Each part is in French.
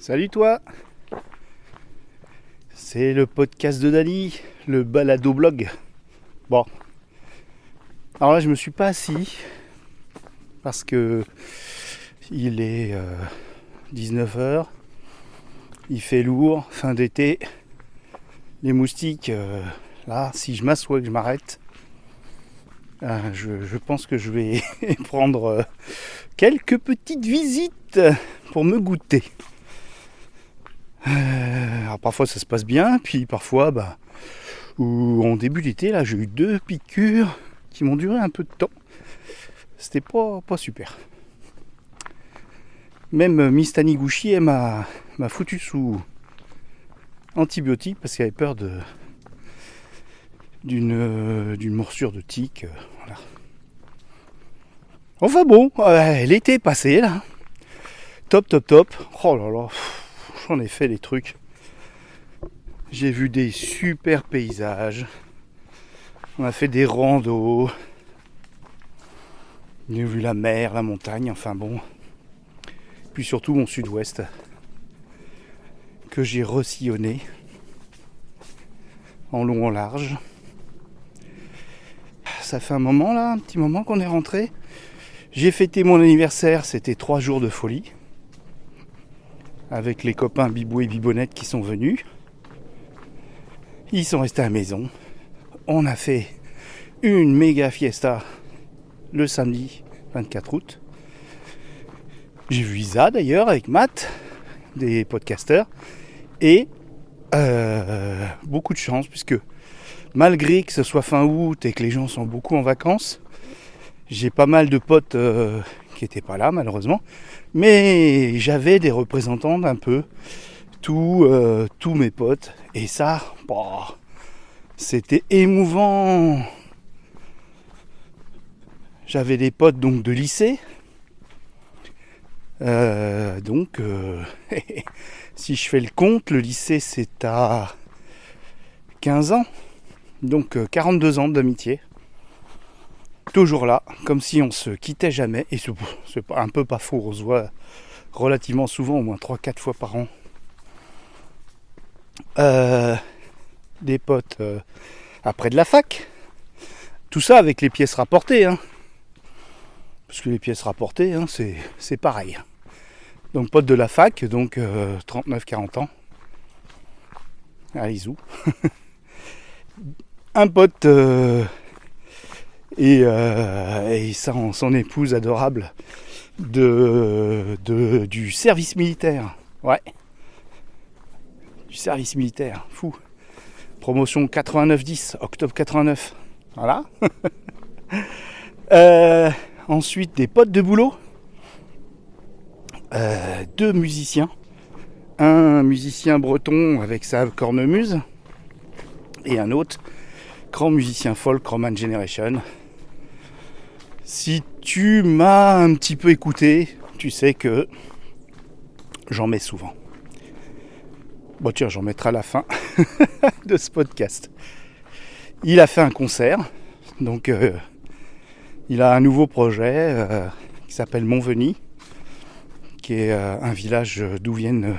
Salut toi. C'est le podcast de Dany, le balado blog. Bon, alors là je me suis pas assis parce que il est 19h, il fait lourd, fin d'été, les moustiques, là si je m'assois et que je m'arrête, je pense que je vais prendre quelques petites visites pour me goûter. Alors parfois ça se passe bien, puis parfois en début d'été là j'ai eu 2 piqûres qui m'ont duré un peu de temps. C'était pas super. Même Miss Taniguchi elle m'a foutu sous antibiotiques parce qu'elle avait peur d'une morsure de tique. Voilà. Enfin bon, l'été est passé là. Top. Oh là là. J'en ai fait des trucs. J'ai vu des super paysages. On a fait des randos. J'ai vu la mer, la montagne, enfin bon. Puis surtout mon sud-ouest que j'ai ressillonné en long en large. Ça fait un petit moment qu'on est rentré. J'ai fêté mon anniversaire, c'était 3 jours de folie. Avec les copains Bibou et Bibonnette qui sont venus. Ils sont restés à la maison. On a fait une méga fiesta le samedi 24 août. J'ai vu Isa d'ailleurs avec Matt, des podcasteurs. Et beaucoup de chance puisque malgré que ce soit fin août et que les gens sont beaucoup en vacances, j'ai pas mal de potes qui n'étaient pas là malheureusement. Mais j'avais des représentants d'un peu tous mes potes. Et ça, c'était émouvant. J'avais des potes donc de lycée. Si je fais le compte, le lycée c'est à 15 ans. Donc 42 ans d'amitié. Toujours là, comme si on se quittait jamais. Et c'est un peu pas faux, on se voit relativement souvent, au moins 3-4 fois par an. Des potes après de la fac. Tout ça avec les pièces rapportées. Parce que les pièces rapportées, c'est pareil. Donc potes de la fac, donc 39-40 ans. Allez-y. Un pote... et son épouse adorable du service militaire. Ouais. Du service militaire. Fou. Promotion 89-10, octobre 89. Voilà. Ensuite, des potes de boulot. 2 musiciens. Un musicien breton avec sa cornemuse. Et un autre grand musicien folk, Roman Generation. Si tu m'as un petit peu écouté, tu sais que j'en mets souvent. Bon tiens, j'en mettrai à la fin de ce podcast. Il a fait un concert, donc il a un nouveau projet qui s'appelle Montvenis, qui est un village d'où viennent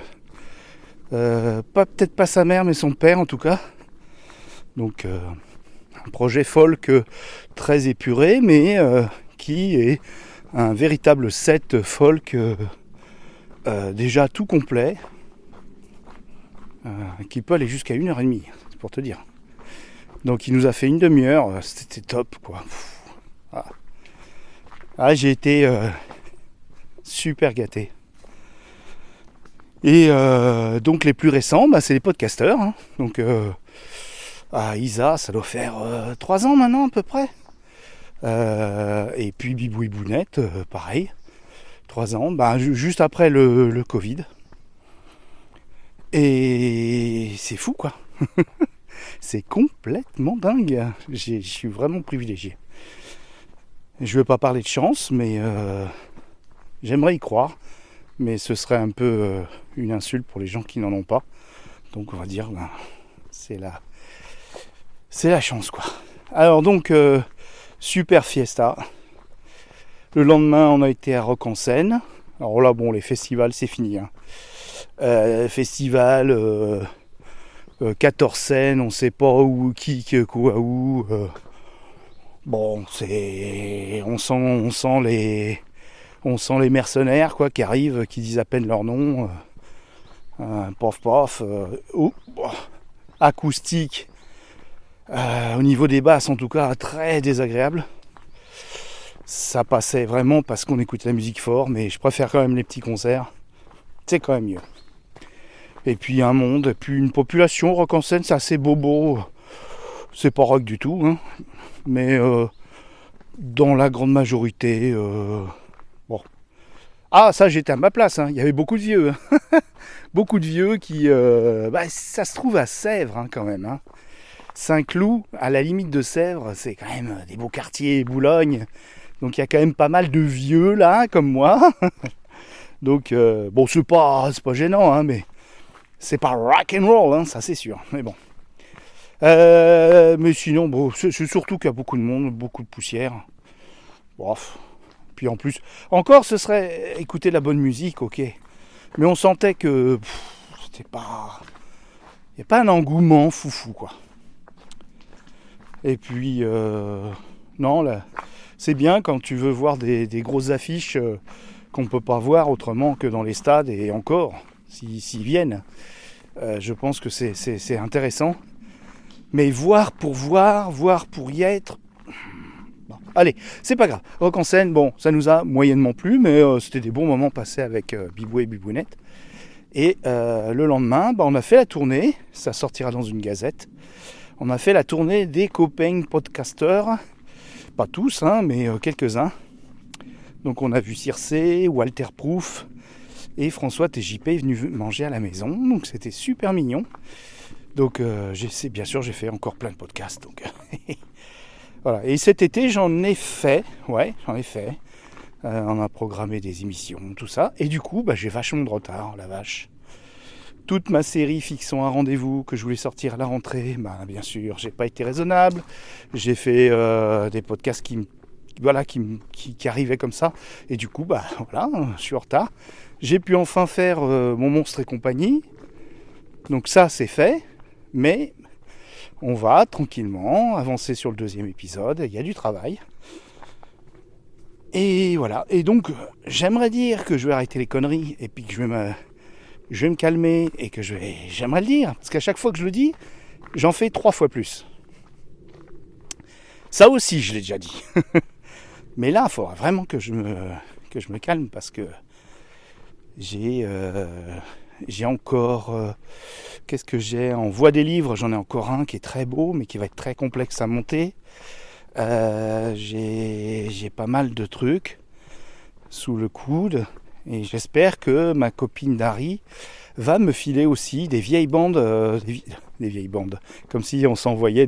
peut-être pas sa mère, mais son père en tout cas. Donc un projet folk très épuré, mais qui est un véritable set folk déjà tout complet, qui peut aller jusqu'à 1h30, c'est pour te dire. Donc il nous a fait une demi-heure, c'était top quoi. J'ai été super gâté. Et donc les plus récents, c'est les podcasteurs. Donc Isa, ça doit faire 3 ans maintenant à peu près. Et puis Bibou et Bounette, pareil, 3 ans, juste après le Covid. Et c'est fou quoi. C'est complètement dingue. Je suis vraiment privilégié. Je ne veux pas parler de chance, mais j'aimerais y croire. Mais ce serait un peu une insulte pour les gens qui n'en ont pas. Donc on va dire, c'est la chance quoi. Alors donc, super fiesta. Le lendemain, on a été à Rock en Seine. Alors là, les festivals, c'est fini. festival, 14 scènes, on sait pas où, qui, quoi, où. Bon, on sent les mercenaires quoi qui arrivent, qui disent à peine leur nom. Pof pof. Acoustique. Au niveau des basses, en tout cas, très désagréable. Ça passait vraiment parce qu'on écoutait la musique fort, mais je préfère quand même les petits concerts. C'est quand même mieux. Et puis un monde, et puis une population rock en scène, c'est assez bobo. C'est pas rock du tout, hein. Mais dans la grande majorité, bon. Ah, ça, j'étais à ma place, hein. Il y avait beaucoup de vieux. Hein. Beaucoup de vieux qui... ça se trouve à Sèvres, hein, quand même. Hein. Saint-Cloud, à la limite de Sèvres, c'est quand même des beaux quartiers, Boulogne. Donc il y a quand même pas mal de vieux, là, comme moi. Donc, bon, c'est pas gênant, hein, mais c'est pas rock and roll, hein, ça c'est sûr. Mais bon. Mais sinon, bon, c'est surtout qu'il y a beaucoup de monde, beaucoup de poussière. Bref. Puis en plus, encore ce serait écouter de la bonne musique, ok. Mais on sentait que c'était pas... Il n'y a pas un engouement foufou, quoi. Et puis, non, là, c'est bien quand tu veux voir des grosses affiches qu'on ne peut pas voir autrement que dans les stades, et encore, s'ils viennent. Je pense que c'est intéressant. Mais voir pour y être... Bon, allez, c'est pas grave. Rock en scène, bon, ça nous a moyennement plu, mais c'était des bons moments passés avec Bibou et Bibounette. Et le lendemain, on a fait la tournée, ça sortira dans une gazette. On a fait la tournée des copains podcasteurs, pas tous, hein, mais quelques-uns. Donc on a vu Circé, Walter Proof et François TJP est venu manger à la maison, donc c'était super mignon. Donc bien sûr j'ai fait encore plein de podcasts. Donc voilà. Et cet été j'en ai fait. On a programmé des émissions, tout ça. Et du coup j'ai vachement de retard, la vache. Toute ma série Fixons un rendez-vous que je voulais sortir à la rentrée, bien sûr j'ai pas été raisonnable. J'ai fait des podcasts qui arrivaient comme ça. Et du coup voilà, je suis en retard. J'ai pu enfin faire mon Monstre et compagnie. Donc ça c'est fait. Mais on va tranquillement avancer sur le 2e épisode, il y a du travail. Et voilà, et donc j'aimerais dire que je vais arrêter les conneries et puis que je vais me calmer et que j'aimerais le dire, parce qu'à chaque fois que je le dis, j'en fais 3 fois plus. Ça aussi je l'ai déjà dit. Mais là, il faudra vraiment que je me calme parce que j'ai encore... qu'est-ce que j'ai en voie des livres? J'en ai encore un qui est très beau, mais qui va être très complexe à monter. J'ai pas mal de trucs sous le coude. Et j'espère que ma copine Dari va me filer aussi des vieilles bandes. Des vieilles bandes. Comme si on s'envoyait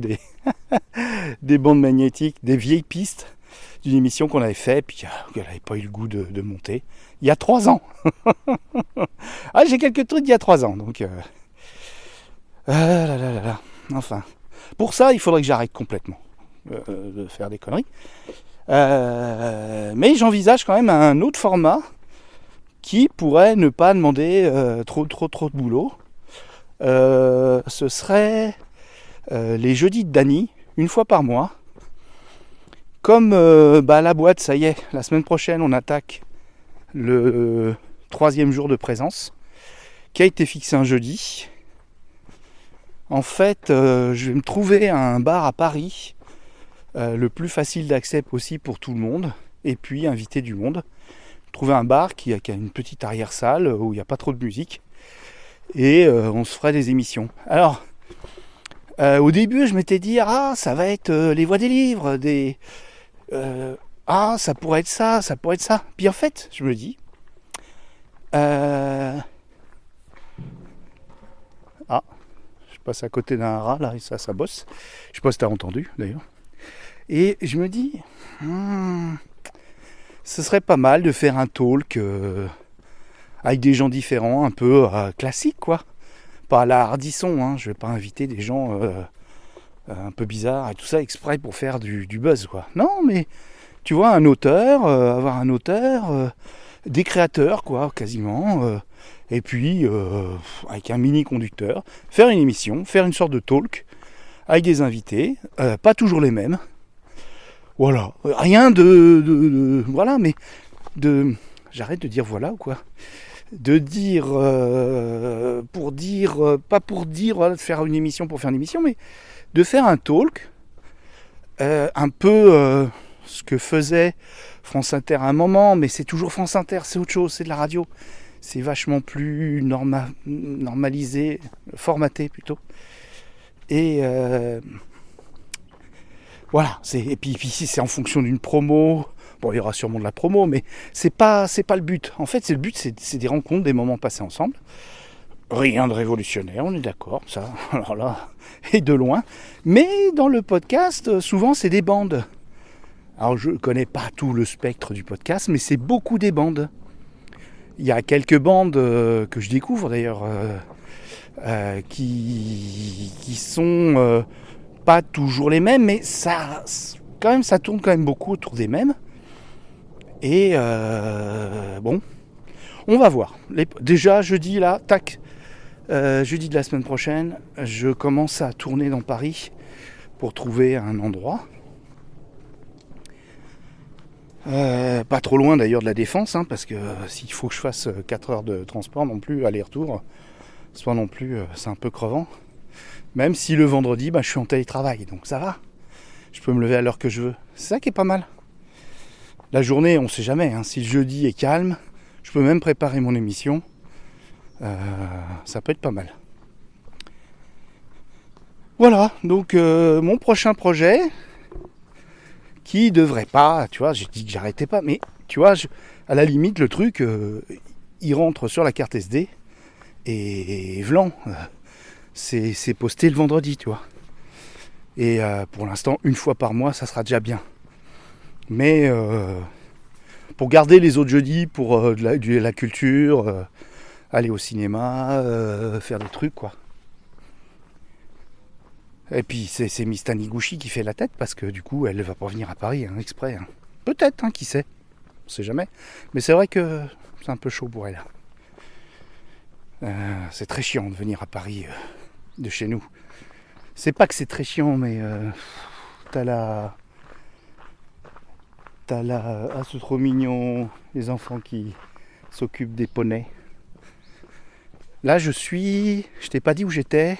des bandes magnétiques, des vieilles pistes d'une émission qu'on avait fait, puis qu'elle n'avait pas eu le goût de monter. Il y a 3 ans. Ah, j'ai quelques trucs d'il y a 3 ans, donc... Enfin, pour ça, il faudrait que j'arrête complètement de faire des conneries. Mais j'envisage quand même un autre format qui pourrait ne pas demander trop de boulot. Ce serait les jeudis de Dany, une fois par mois. Comme la boîte, ça y est, la semaine prochaine, on attaque le 3e jour de présence, qui a été fixé un jeudi. En fait, je vais me trouver un bar à Paris, le plus facile d'accès possible pour tout le monde, et puis inviter du monde. Trouver un bar qui a une petite arrière-salle où il n'y a pas trop de musique, et on se ferait des émissions. Alors, au début, je m'étais dit, ça va être les voix des livres, ça pourrait être ça, ça pourrait être ça. Puis en fait, je me dis, je passe à côté d'un rat là et ça bosse. Je sais pas si t'as entendu d'ailleurs. Et je me dis, ce serait pas mal de faire un talk avec des gens différents, un peu classique quoi. Pas à la Hardisson, hein. Je vais pas inviter des gens un peu bizarres et tout ça exprès pour faire du buzz quoi. Non mais tu vois un auteur, avoir un auteur, des créateurs, quoi, quasiment, et puis avec un mini conducteur, faire une émission, faire une sorte de talk avec des invités, pas toujours les mêmes. Voilà, rien de voilà, mais j'arrête de dire voilà ou quoi, de dire pour dire, pas pour dire voilà, de faire une émission pour faire une émission, mais de faire un talk, un peu ce que faisait France Inter à un moment, mais c'est toujours France Inter, c'est autre chose, c'est de la radio. C'est vachement plus normalisé, formaté plutôt. Et voilà, et puis si c'est en fonction d'une promo, bon il y aura sûrement de la promo, mais c'est pas le but. En fait, le but, c'est des rencontres, des moments passés ensemble. Rien de révolutionnaire, on est d'accord, ça, alors là, et de loin. Mais dans le podcast, souvent c'est des bandes. Alors je ne connais pas tout le spectre du podcast, mais c'est beaucoup des bandes. Il y a quelques bandes que je découvre d'ailleurs, qui sont pas toujours les mêmes, mais ça tourne quand même beaucoup autour des mêmes. Et bon, on va voir. Déjà jeudi là, tac, jeudi de la semaine prochaine, je commence à tourner dans Paris pour trouver un endroit. Pas trop loin d'ailleurs de la Défense, hein, parce que s'il faut que je fasse 4 heures de transport non plus, aller-retour, soit non plus, c'est un peu crevant. Même si le vendredi, je suis en télétravail, donc ça va. Je peux me lever à l'heure que je veux. C'est ça qui est pas mal. La journée, on sait jamais, hein, si le jeudi est calme, je peux même préparer mon émission. Ça peut être pas mal. Voilà, donc mon prochain projet, qui devrait pas, tu vois, j'ai dit que j'arrêtais pas, mais tu vois, à la limite, le truc, il rentre sur la carte SD, et vlan, c'est posté le vendredi, tu vois. Et pour l'instant, une fois par mois, ça sera déjà bien. Mais pour garder les autres jeudis, pour de la culture, aller au cinéma, faire des trucs, quoi. Et puis c'est Miss Taniguchi qui fait la tête, parce que du coup elle va pas venir à Paris, hein, exprès. Hein. Peut-être, hein, qui sait. On sait jamais. Mais c'est vrai que c'est un peu chaud pour elle. C'est très chiant de venir à Paris de chez nous. C'est pas que c'est très chiant, mais t'as ah c'est trop mignon, les enfants qui s'occupent des poneys. Là je t'ai pas dit où j'étais.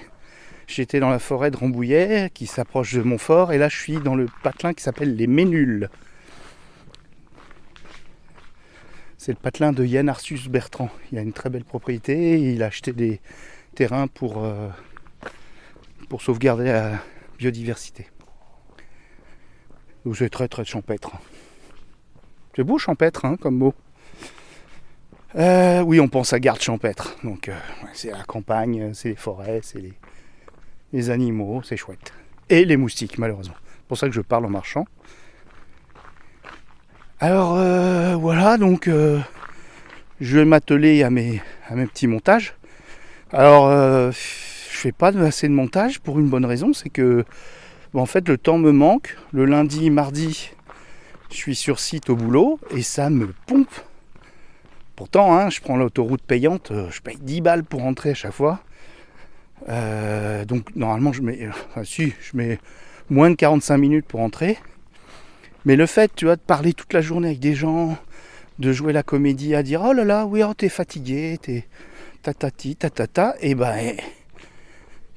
J'étais dans la forêt de Rambouillet, qui s'approche de Montfort, et là je suis dans le patelin qui s'appelle les Ménules. C'est le patelin de Yann Arthus Bertrand. Il a une très belle propriété, il a acheté des terrains pour sauvegarder la biodiversité. Donc c'est très très champêtre. C'est beau champêtre, hein, comme mot. Oui, on pense à garde champêtre. Donc c'est la campagne, c'est les forêts, c'est les animaux, c'est chouette. Et les moustiques, malheureusement. C'est pour ça que je parle en marchant. Alors voilà, donc je vais m'atteler à mes petits montages. Alors je fais pas assez de montage pour une bonne raison, c'est que en fait le temps me manque. Le lundi, mardi, je suis sur site au boulot et ça me pompe. Pourtant, hein, je prends l'autoroute payante, je paye 10 balles pour rentrer à chaque fois. Donc normalement je mets moins de 45 minutes pour rentrer. Mais le fait, tu vois, de parler toute la journée avec des gens, de jouer la comédie, à dire oh là là, oui, oh, t'es fatigué, t'es tatati, tatata, et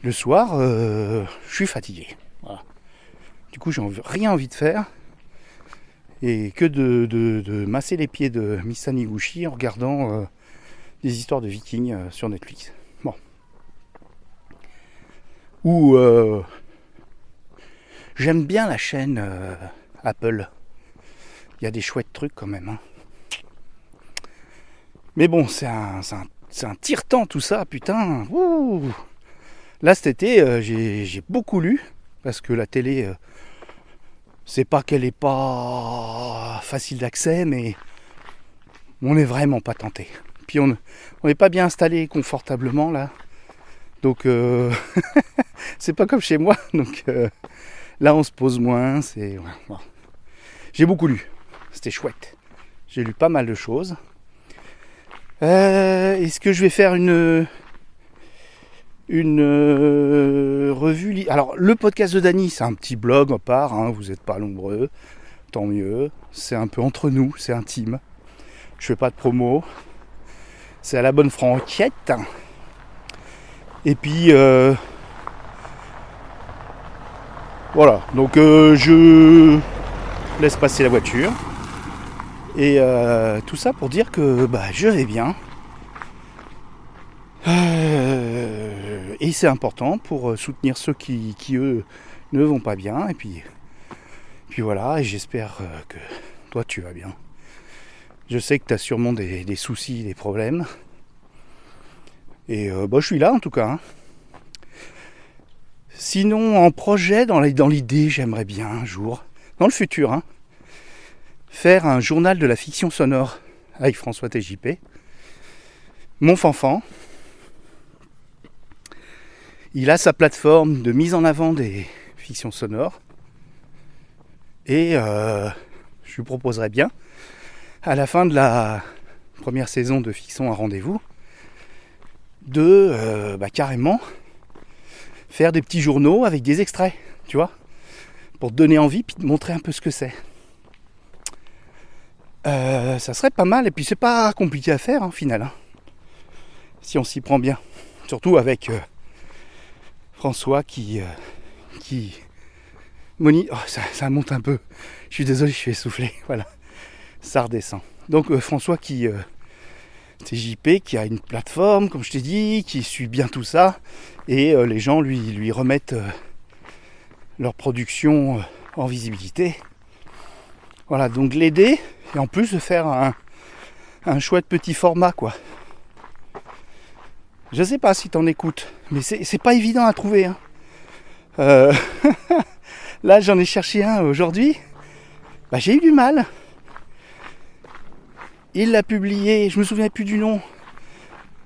le soir, je suis fatigué. Voilà. Du coup, j'ai rien envie de faire. Et que de masser les pieds de Miss Taniguchi en regardant des histoires de vikings sur Netflix. Bon. Ou j'aime bien la chaîne Apple. Il y a des chouettes trucs quand même. Hein. Mais bon, c'est un tire-temps tout ça, putain. Ouh. Là cet été, j'ai beaucoup lu, parce que la télé, c'est pas qu'elle est pas facile d'accès, mais on n'est vraiment pas tenté. Puis on n'est pas bien installé confortablement là. Donc c'est pas comme chez moi. Donc là on se pose moins. Ouais. J'ai beaucoup lu. C'était chouette. J'ai lu pas mal de choses. Est-ce que je vais faire une revue. Alors, le podcast de Dany, c'est un petit blog à part, hein, vous n'êtes pas nombreux, tant mieux. C'est un peu entre nous, c'est intime. Je fais pas de promo. C'est à la bonne franquette. Et puis, voilà. Donc, je laisse passer la voiture. Et tout ça pour dire que je vais bien. Et c'est important pour soutenir ceux qui eux ne vont pas bien. Et puis voilà, et j'espère que toi tu vas bien. Je sais que tu as sûrement des soucis, des problèmes. Et je suis là en tout cas. Hein. Sinon, en projet, dans l'idée, j'aimerais bien un jour, dans le futur, hein, faire un journal de la fiction sonore avec François TJP. Mon fanfan. Il a sa plateforme de mise en avant des fictions sonores. Et je lui proposerais bien, à la fin de la première saison de Fiction à rendez-vous, de carrément faire des petits journaux avec des extraits, tu vois, pour te donner envie puis te montrer un peu ce que c'est. Ça serait pas mal, et puis c'est pas compliqué à faire, au final, hein, si on s'y prend bien. Surtout avec François qui ça monte un peu. Je suis désolé, je suis essoufflé. Voilà, ça redescend. Donc François TJP qui a une plateforme, comme je t'ai dit, qui suit bien tout ça, et les gens lui remettent leur production en visibilité. Voilà, donc l'aider, et en plus de faire un chouette petit format, quoi. Je sais pas si t'en écoutes, mais c'est pas évident à trouver. Hein. Là, j'en ai cherché un aujourd'hui. J'ai eu du mal. Il l'a publié, je me souviens plus du nom.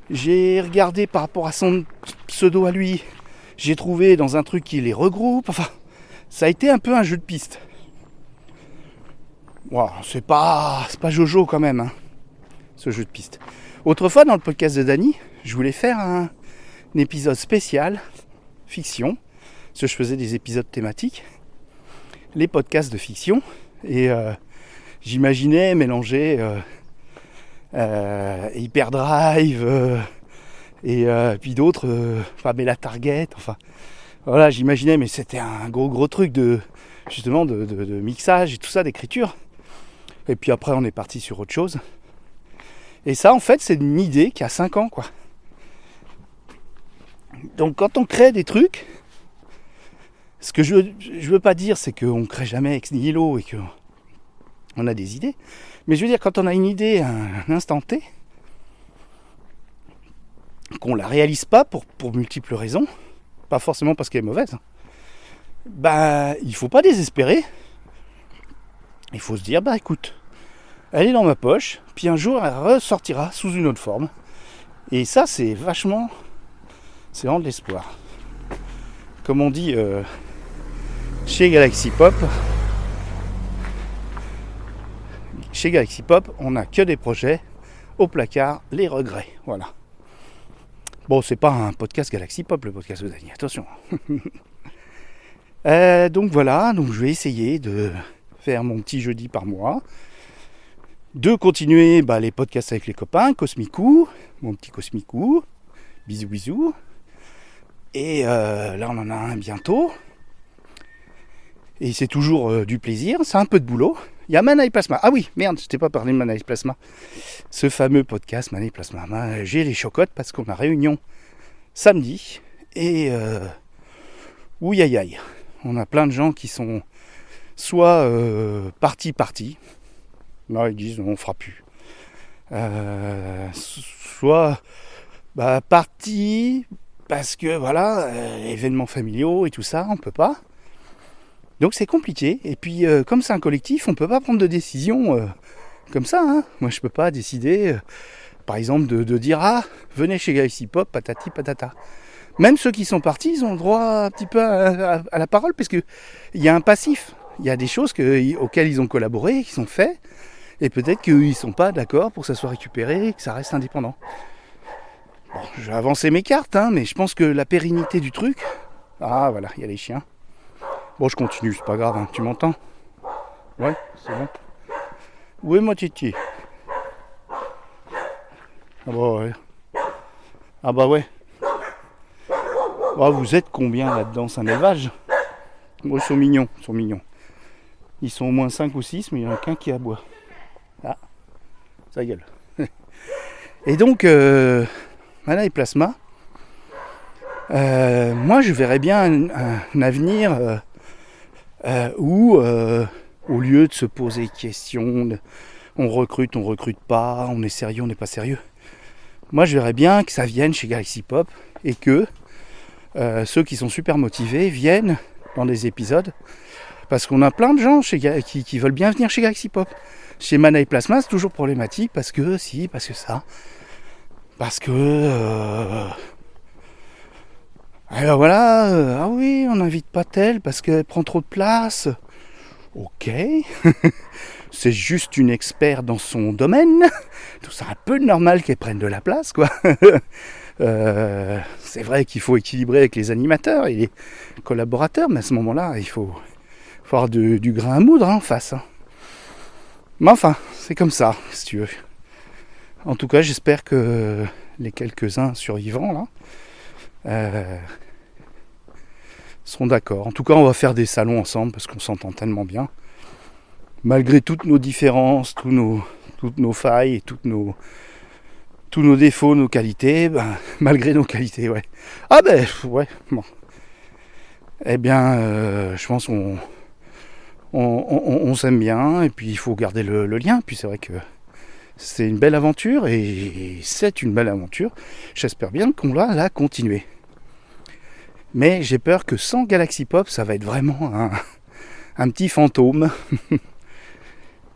J'ai regardé par rapport à son pseudo à lui. J'ai trouvé dans un truc qui les regroupe. Enfin, ça a été un peu un jeu de piste. Wow, c'est pas Jojo quand même, hein, ce jeu de piste. Autrefois, dans le podcast de Dany, je voulais faire un épisode spécial, fiction, parce que je faisais des épisodes thématiques, les podcasts de fiction, et j'imaginais mélanger Hyperdrive et puis d'autres, Pamela Target, enfin, voilà, j'imaginais, mais c'était un gros truc de mixage et tout ça, d'écriture. Et puis après, on est parti sur autre chose. Et ça, en fait, c'est une idée qui a 5 ans, quoi. Donc, quand on crée des trucs, ce que je veux pas dire, c'est qu'on ne crée jamais ex nihilo et qu'on a des idées. Mais je veux dire, quand on a une idée à un instant T, qu'on la réalise pas pour multiples raisons, pas forcément parce qu'elle est mauvaise, il faut pas désespérer. Il faut se dire, écoute, elle est dans ma poche, puis un jour elle ressortira sous une autre forme. Et ça, c'est vraiment de l'espoir. Comme on dit chez Galaxy Pop, on n'a que des projets, au placard, les regrets. Voilà. Bon, c'est pas un podcast Galaxy Pop, le podcast de Dany, attention. Donc voilà, je vais essayer de faire mon petit jeudi par mois, de continuer les podcasts avec les copains, Cosmicou, mon petit Cosmicou, bisous, et là on en a un bientôt, et c'est toujours du plaisir, c'est un peu de boulot. Il y a Mana et Plasma, ah oui, merde, je t'ai pas parlé de Mana et Plasma, ce fameux podcast Mana et Plasma. J'ai les chocottes parce qu'on a réunion samedi, et ouïe, on a plein de gens qui sont soit partis, là ils disent on fera plus, soit partis parce que voilà, événements familiaux et tout ça, on peut pas. Donc c'est compliqué, et puis comme c'est un collectif, on peut pas prendre de décision comme ça, hein. Moi je peux pas décider, par exemple de dire venez chez Galaxy Pop, patati patata. Même ceux qui sont partis, ils ont le droit un petit peu à la parole, parce que il y a un passif. Il y a des choses auxquelles ils ont collaboré, qu'ils ont fait, Et peut-être qu'ils sont pas d'accord pour que ça soit récupéré et que ça reste indépendant. Bon, je vais avancer mes cartes, hein, mais je pense que la pérennité du truc... Ah voilà, il y a les chiens. Bon, je continue, c'est pas grave, hein. Tu m'entends? Ouais, c'est bon. Où est mon titi? Ah bah ouais. Ah bah ouais. Oh, vous êtes combien là-dedans? C'est un élevage? Bon, ils sont mignons, ils sont mignons. Ils sont au moins 5 ou 6, mais il n'y en a qu'un qui aboie. Ah, ça gueule. Et donc, Mana et Plasma, moi je verrais bien un avenir où, au lieu de se poser questions, on recrute pas, on est sérieux, on n'est pas sérieux. Moi je verrais bien que ça vienne chez Galaxy Pop et que ceux qui sont super motivés viennent dans des épisodes, parce qu'on a plein de gens qui veulent bien venir chez Galaxy Pop. Chez Mana et Plasma, c'est toujours problématique parce que si, parce que ça, parce que alors voilà, ah oui, on n'invite pas telle parce qu'elle prend trop de place. Ok, c'est juste une experte dans son domaine. Tout ça un peu normal qu'elle prenne de la place, quoi. C'est vrai qu'il faut équilibrer avec les animateurs et les collaborateurs, mais à ce moment-là, il faut avoir du grain à moudre en face. Hein. Mais enfin, c'est comme ça, si tu veux. En tout cas, j'espère que les quelques-uns survivants là seront d'accord. En tout cas, on va faire des salons ensemble parce qu'on s'entend tellement bien. Malgré toutes nos différences, toutes nos failles et tous nos défauts, nos qualités, malgré nos qualités, ouais. Ah ben, ouais, bon. Eh bien, je pense on s'aime bien et puis il faut garder le lien. Puis c'est vrai que c'est une belle aventure et c'est une belle aventure. J'espère bien qu'on va la continuer. Mais j'ai peur que sans Galaxy Pop, ça va être vraiment un petit fantôme.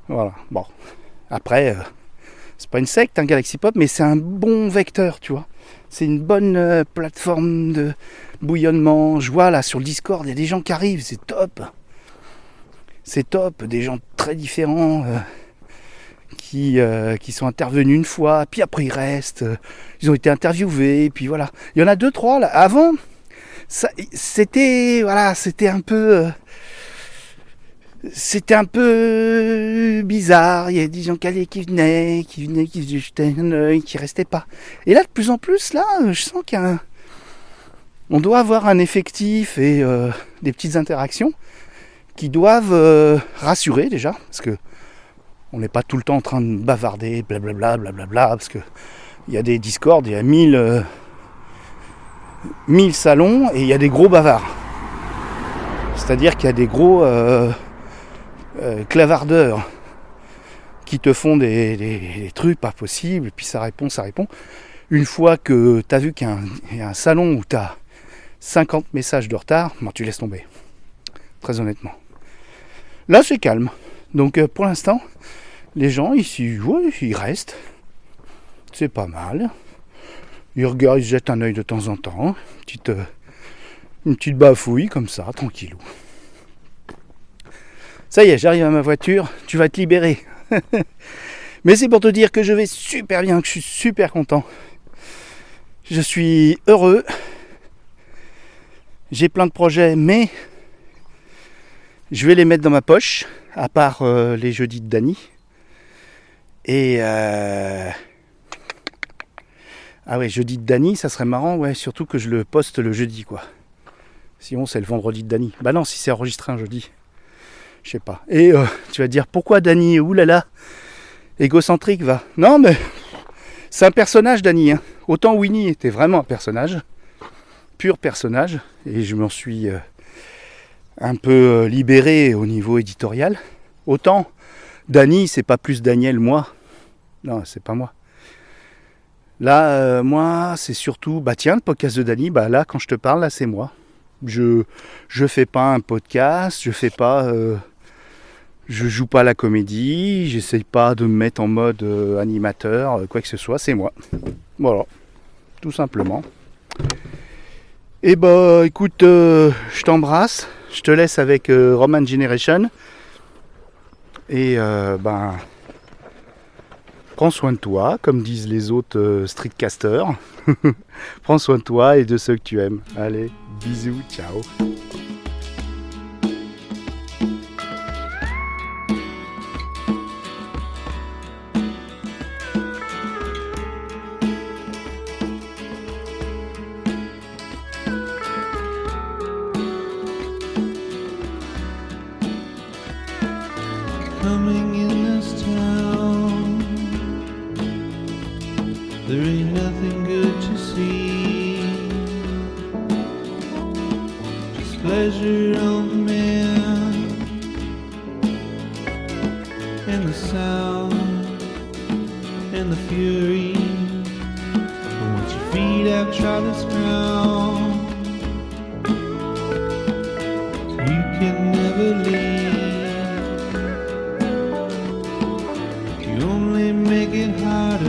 Voilà, bon. Après, c'est pas une secte, hein, Galaxy Pop, mais c'est un bon vecteur, tu vois. C'est une bonne plateforme de bouillonnement. Je vois là sur le Discord, il y a des gens qui arrivent, c'est top. C'est top, des gens très différents qui sont intervenus une fois, puis après ils restent, ils ont été interviewés, puis voilà. Il y en a 2-3 là. Avant, c'était un peu bizarre. Il y a des gens qui venaient, qui jetaient un œil, qui restaient pas. Et là, de plus en plus, là, je sens on doit avoir un effectif et des petites interactions qui doivent rassurer déjà, parce que on n'est pas tout le temps en train de bavarder, blablabla, parce que il y a des Discord, il y a 1000 salons et il y a des gros bavards. C'est-à-dire qu'il y a des gros clavardeurs qui te font des trucs pas possibles, et puis ça répond. Une fois que tu as vu qu'il y a un salon où tu as 50 messages de retard, bon, tu laisses tomber. Très honnêtement. Là, c'est calme. Donc, pour l'instant, les gens ici, ouais, ils restent. C'est pas mal. Ils regardent, ils jettent un œil de temps en temps. Une petite bafouille comme ça, tranquillou. Ça y est, j'arrive à ma voiture, tu vas te libérer. Mais c'est pour te dire que je vais super bien, que je suis super content. Je suis heureux. J'ai plein de projets, mais je vais les mettre dans ma poche, à part les jeudis de Dany. Et ah ouais, jeudi de Dany, ça serait marrant, ouais, surtout que je le poste le jeudi, quoi. Sinon, c'est le vendredi de Dany. Bah non, si c'est enregistré un jeudi. Je sais pas. Et tu vas te dire, pourquoi Dany? Oulala, égocentrique, va. Non, mais c'est un personnage, Dany. Hein. Autant Winnie était vraiment un personnage, pur personnage, et je m'en suis un peu libéré au niveau éditorial. Autant Dany, c'est pas plus Daniel, moi. Non, c'est pas moi. Là, moi, c'est surtout, bah tiens, le podcast de Dany, bah là, quand je te parle, là, c'est moi. Je fais pas un podcast, je joue pas à la comédie, j'essaye pas de me mettre en mode animateur, quoi que ce soit, c'est moi. Voilà, tout simplement. Et bah, écoute, je t'embrasse, je te laisse avec Roman Generation. Et ben, Prends soin de toi, comme disent les autres streetcasters. Prends soin de toi et de ceux que tu aimes. Allez, bisous, ciao. Coming in this town, there ain't nothing good to see, just pleasure on the man and the sound and the fury. But once your feet have trod this ground, you can never leave. You only make it harder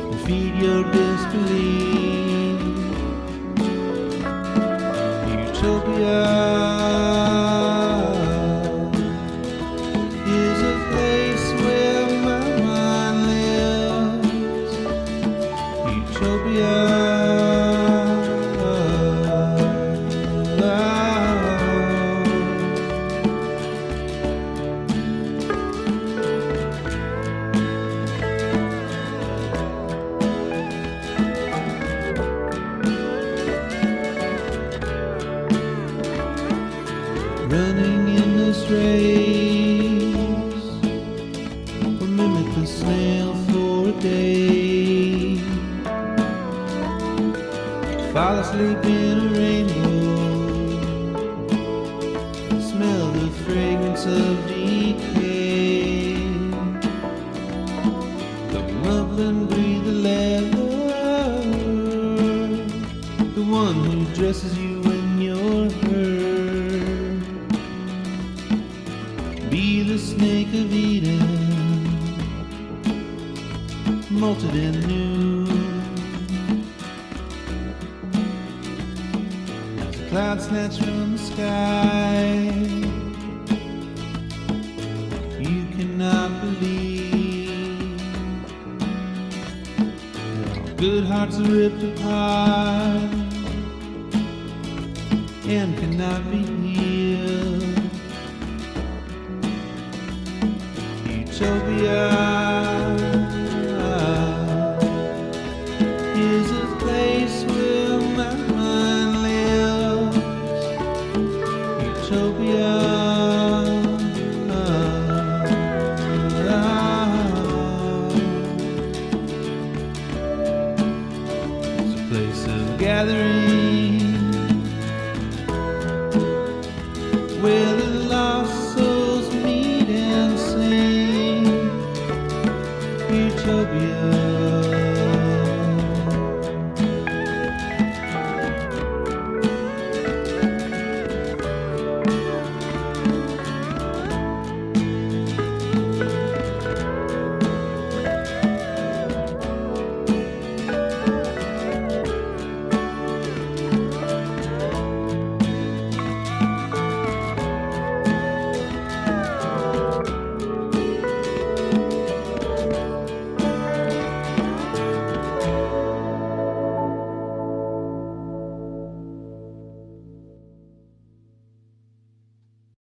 and feed your disbelief. Utopia is a place where my mind lives. Utopia. Running in this race, or mimic the snail for a day. Fall asleep in a rainbow, smell the fragrance of decay. Come up and breathe the leather, the one who dresses you when you're hurt. Be the snake of Eden, molted and new. As a cloud snatched from the sky, you cannot believe that all good hearts are ripped apart and cannot be healed. Utopia is a place where my mind lives. Utopia is a place of gathering where the lost souls meet and sing. Utopia.